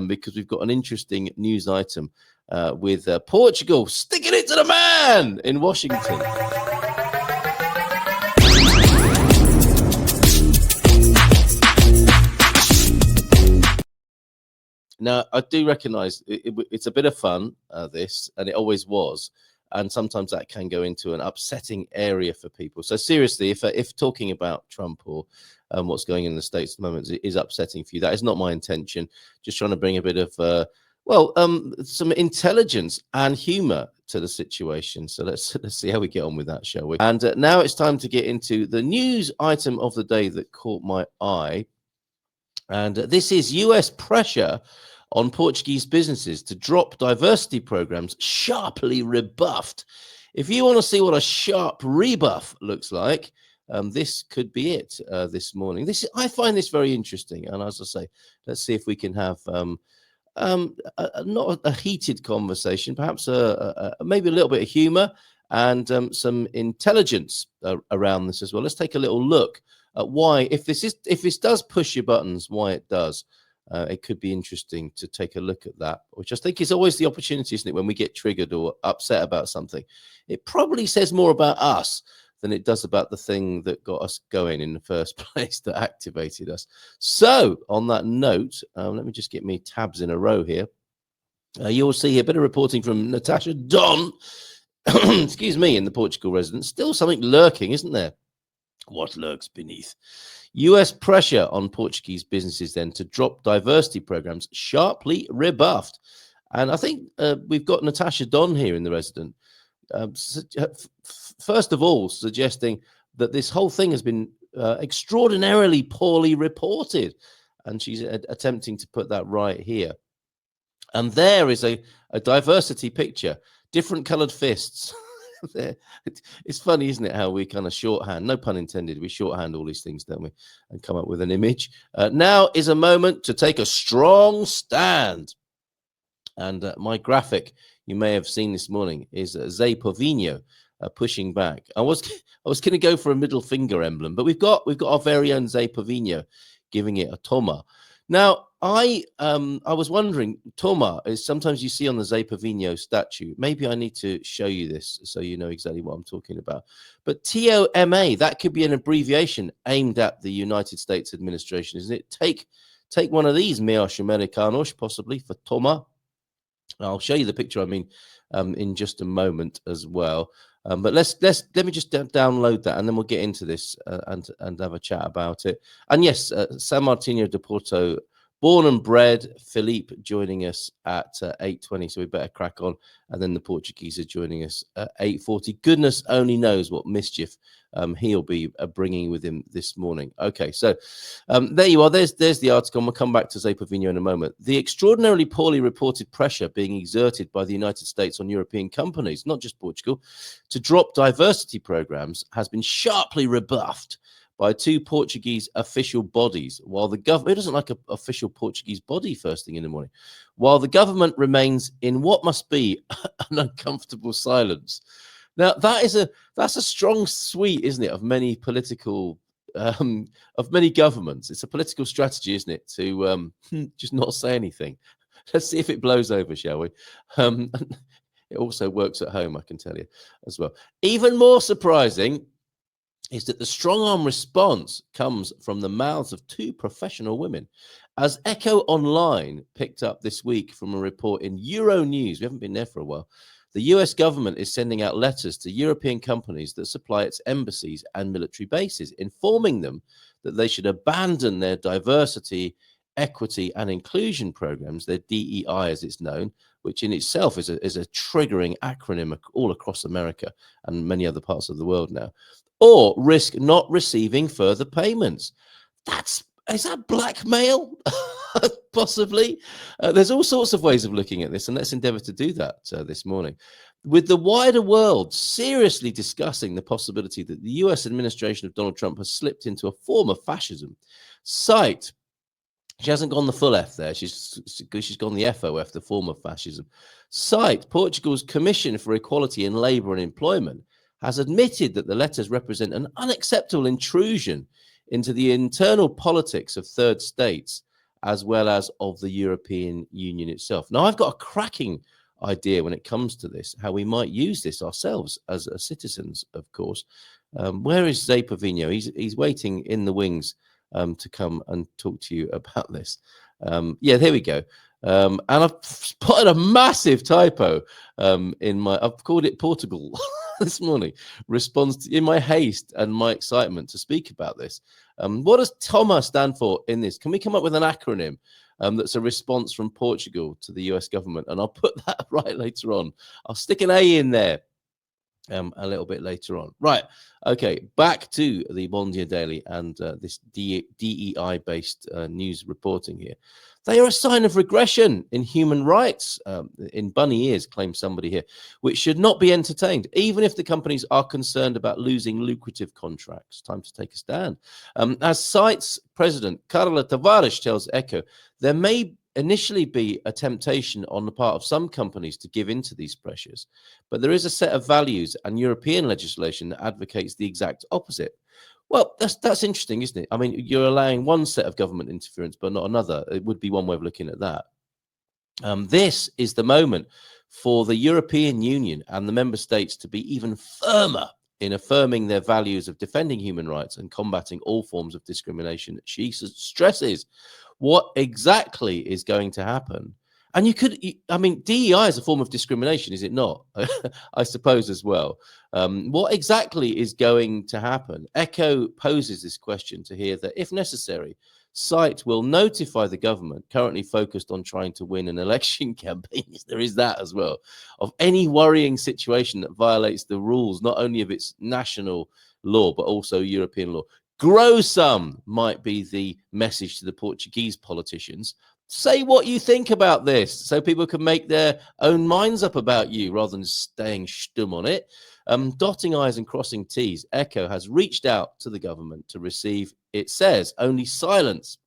because we've got an interesting news item with Portugal sticking it to the man in Washington. Now, I do recognise it's a bit of fun, this, and it always was. And sometimes that can go into an upsetting area for people. So seriously, if talking about Trump or what's going on in the States at the moment is upsetting for you, that is not my intention. Just trying to bring a bit of, some intelligence and humour to the situation. So let's see how we get on with that, shall we? And now it's time to get into the news item of the day that caught my eye. And this is US pressure on Portuguese businesses to drop diversity programs sharply rebuffed. If you want to see what a sharp rebuff looks like, this could be it this morning. I find this very interesting. And as I say, let's see if we can have not a heated conversation, perhaps maybe a little bit of humor and some intelligence around this as well. Let's take a little look at why, if this does push your buttons, why it does. It could be interesting to take a look at that, which I think is always the opportunity, isn't it? When we get triggered or upset about something, it probably says more about us than it does about the thing that got us going in the first place, that activated us. So on that note, let me just get me tabs in a row here. You'll see a bit of reporting from Natasha Don, excuse me, in the Portugal residence. Still something lurking, isn't there? What lurks beneath? US pressure on Portuguese businesses then to drop diversity programs sharply rebuffed. And I think we've got Natasha Don here in the resident. First of all, suggesting that this whole thing has been extraordinarily poorly reported. And she's attempting to put that right here. And there is a diversity picture, different colored fists. It's funny, isn't it, how we kind of shorthand, no pun intended, we shorthand all these things, don't we, and come up with an image. Now is a moment to take a strong stand. And my graphic you may have seen this morning is Zé Povinho pushing back. I was going to go for a middle finger emblem, but we've got our very own Zé Povinho giving it a toma. Now, I was wondering, toma is sometimes you see on the Zé Povinho statue. Maybe I need to show you this so you know exactly what I'm talking about. But TOMA, that could be an abbreviation aimed at the United States administration, isn't it? Take one of these, meus americanos, possibly, for toma. I'll show you the picture, I mean, in just a moment as well. But let me just download that, and then we'll get into this and have a chat about it. And yes, San Martino de Porto, born and bred, Philippe joining us at 8:20, so we better crack on. And then the Portuguese are joining us at 8:40. Goodness only knows what mischief he'll be bringing with him this morning. Okay, so there you are. There's the article. And we'll come back to Zé Povinho in a moment. The extraordinarily poorly reported pressure being exerted by the United States on European companies, not just Portugal, to drop diversity programs has been sharply rebuffed by two Portuguese official bodies, while the government, who doesn't like an official Portuguese body first thing in the morning, while the government remains in what must be an uncomfortable silence. Now, that's a strong suite, isn't it, of many political, of many governments. It's a political strategy, isn't it, to just not say anything. Let's see if it blows over, shall we? It also works at home, I can tell you, as well. Even more surprising is that the strong-arm response comes from the mouths of two professional women. As Echo Online picked up this week from a report in Euronews, we haven't been there for a while, the US government is sending out letters to European companies that supply its embassies and military bases, informing them that they should abandon their diversity, equity, and inclusion programs, their DEI as it's known, which in itself is a triggering acronym all across America and many other parts of the world now, or risk not receiving further payments. Is that blackmail? Possibly. There's all sorts of ways of looking at this, and let's endeavor to do that this morning. With the wider world seriously discussing the possibility that the US administration of Donald Trump has slipped into a form of fascism. Cite, she hasn't gone the full F there, she's gone the FOF, the form of fascism. Cite, Portugal's Commission for Equality in Labour and Employment has admitted that the letters represent an unacceptable intrusion into the internal politics of third states as well as of the European Union itself. Now, I've got a cracking idea when it comes to this, how we might use this ourselves as citizens, of course. Where is Zay Pavino? He's waiting in the wings to come and talk to you about this. Yeah, there we go. And I've spotted a massive typo I've called it Portugal this morning. Responds in my haste and my excitement to speak about this. What does TOMA stand for in this? Can we come up with an acronym that's a response from Portugal to the US government? And I'll put that right later on. I'll stick an A in there a little bit later on. Right. Okay. Back to the Mondial Daily and this DEI-based news reporting here. They are a sign of regression in human rights, in bunny ears, claims somebody here, which should not be entertained, even if the companies are concerned about losing lucrative contracts. Time to take a stand. As site's president, Carla Tavares, tells Echo, there may initially be a temptation on the part of some companies to give in to these pressures, but there is a set of values and European legislation that advocates the exact opposite. Well, that's interesting, isn't it? I mean, you're allowing one set of government interference, but not another. It would be one way of looking at that. This is the moment for the European Union and the member states to be even firmer in affirming their values of defending human rights and combating all forms of discrimination. She stresses what exactly is going to happen. And I mean, DEI is a form of discrimination, is it not? I suppose as well. What exactly is going to happen? Echo poses this question to hear that, if necessary, site will notify the government, currently focused on trying to win an election campaign, there is that as well, of any worrying situation that violates the rules, not only of its national law, but also European law. Grow some might be the message to the Portuguese politicians. Say what you think about this so people can make their own minds up about you rather than staying stum on it. Dotting I's and crossing T's, Echo has reached out to the government to receive, it says, only silence.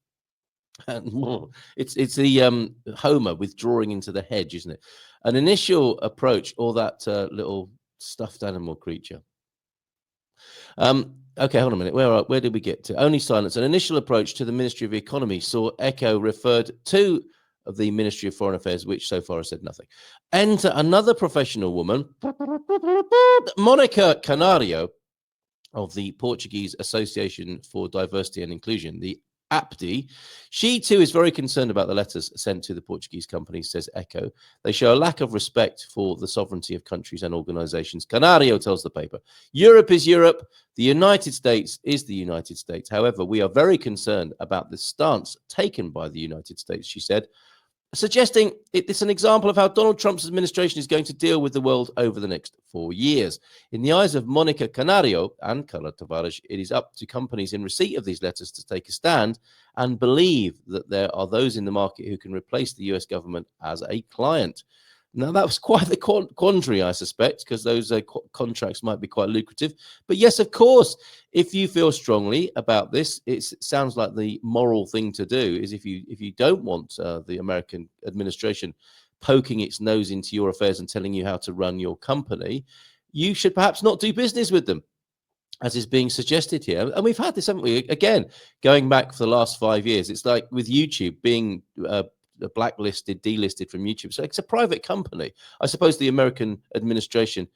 And it's the Homer withdrawing into the hedge, isn't it? An initial approach, or that little stuffed animal creature. Okay, hold on a minute. Where did we get to? Only silence. An initial approach to the Ministry of Economy saw Echo referred to the Ministry of Foreign Affairs, which so far has said nothing. Enter another professional woman, Monica Canario, of the Portuguese Association for Diversity and Inclusion, the APDI. She too is very concerned about the letters sent to the Portuguese companies, says Echo. They show a lack of respect for the sovereignty of countries and organizations. Canario tells the paper, Europe is Europe. The United States is the United States. However, we are very concerned about the stance taken by the United States, she said, suggesting it's an example of how Donald Trump's administration is going to deal with the world over the next 4 years. In the eyes of Monica Canario and Carla Tavares, it is up to companies in receipt of these letters to take a stand and believe that there are those in the market who can replace the US government as a client. Now, that was quite the quandary, I suspect, because those contracts might be quite lucrative. But yes, of course, if you feel strongly about this, it sounds like the moral thing to do is if you don't want the American administration poking its nose into your affairs and telling you how to run your company, you should perhaps not do business with them, as is being suggested here. And we've had this, haven't we? Again, going back for the last 5 years, it's like with YouTube being blacklisted, delisted from YouTube. So it's a private company. I suppose the American administration,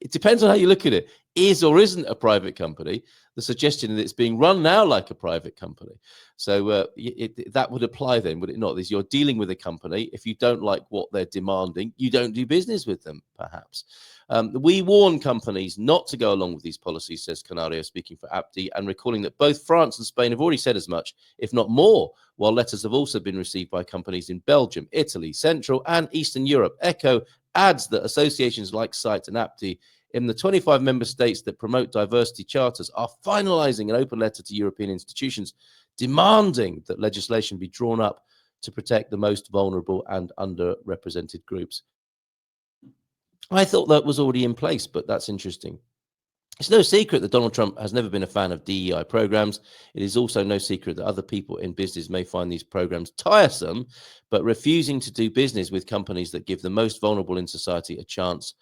it depends on how you look at it, is or isn't a private company. The suggestion that it's being run now like a private company. So that would apply then, would it not? Is you're dealing with a company. If you don't like what they're demanding, you don't do business with them, perhaps. We warn companies not to go along with these policies, says Canario, speaking for APDI, and recalling that both France and Spain have already said as much, if not more, while letters have also been received by companies in Belgium, Italy, Central and Eastern Europe. Echo adds that associations like SITE and APDI in the 25 member states that promote diversity charters are finalizing an open letter to European institutions demanding that legislation be drawn up to protect the most vulnerable and underrepresented groups. I thought that was already in place, but that's interesting. It's no secret that Donald Trump has never been a fan of DEI programs. It is also no secret that other people in business may find these programs tiresome, but refusing to do business with companies that give the most vulnerable in society a chance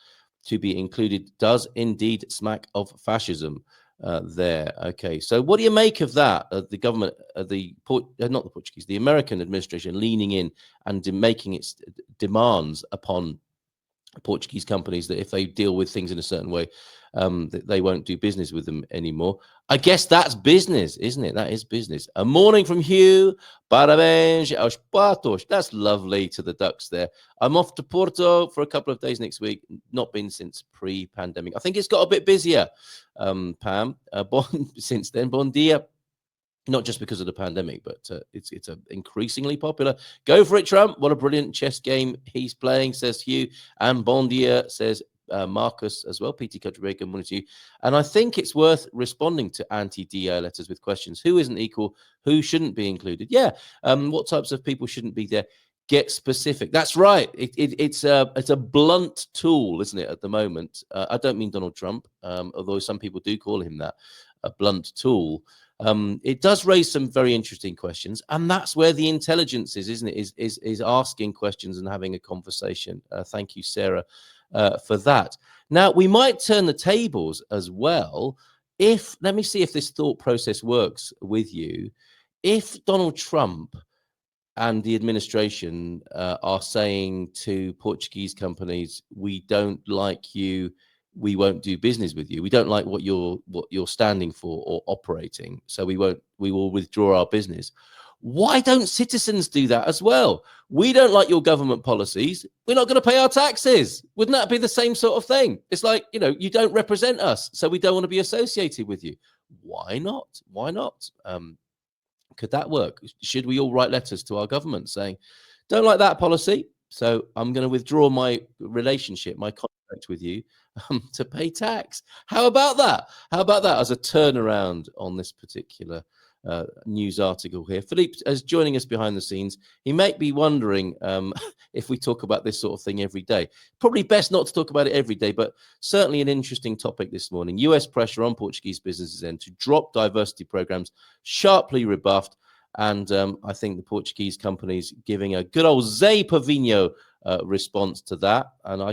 to be included does indeed smack of fascism. there. Okay, so what do you make of that? The government, not the Portuguese, the American administration leaning in and making its demands upon Portuguese companies that if they deal with things in a certain way, that they won't do business with them anymore. I guess that's business, isn't it? That is business. A morning from Hugh. Parabéns aos patos. That's lovely to the ducks there. I'm off to Porto for a couple of days next week. Not been since pre-pandemic. I think it's got a bit busier, Pam, since then. Bon dia. Not just because of the pandemic, but it's increasingly popular. Go for it, Trump. What a brilliant chess game he's playing, says Hugh. And bon dia, says Marcus as well. PT Country, good morning to you. And I think it's worth responding to anti-DEI letters with questions. Who isn't equal? Who shouldn't be included? Yeah. What types of people shouldn't be there? Get specific. That's right. It's a blunt tool, isn't it, at the moment? I don't mean Donald Trump, although some people do call him that, a blunt tool. It does raise some very interesting questions, and that's where the intelligence is, isn't it? Is asking questions and having a conversation. Thank you, Sarah, for that. Now, we might turn the tables as well. Let me see if this thought process works with you. If Donald Trump and the administration are saying to Portuguese companies, we don't like you, we won't do business with you. We don't like what you're standing for or operating, so we will withdraw our business. Why don't citizens do that as well? We don't like your government policies. We're not going to pay our taxes. Wouldn't that be the same sort of thing? It's like, you don't represent us, so we don't want to be associated with you. Why not? Why not? Could that work? Should we all write letters to our government saying, don't like that policy, so I'm going to withdraw my relationship, my contract with you, to pay tax? How about that? How about that as a turnaround on this particular news article here? Philippe is joining us behind the scenes. He might be wondering if we talk about this sort of thing every day. Probably best not to talk about it every day, but certainly an interesting topic this morning. US pressure on Portuguese businesses then to drop diversity programs, sharply rebuffed. And I think the Portuguese companies giving a good old Zé Pavinho response to that. And I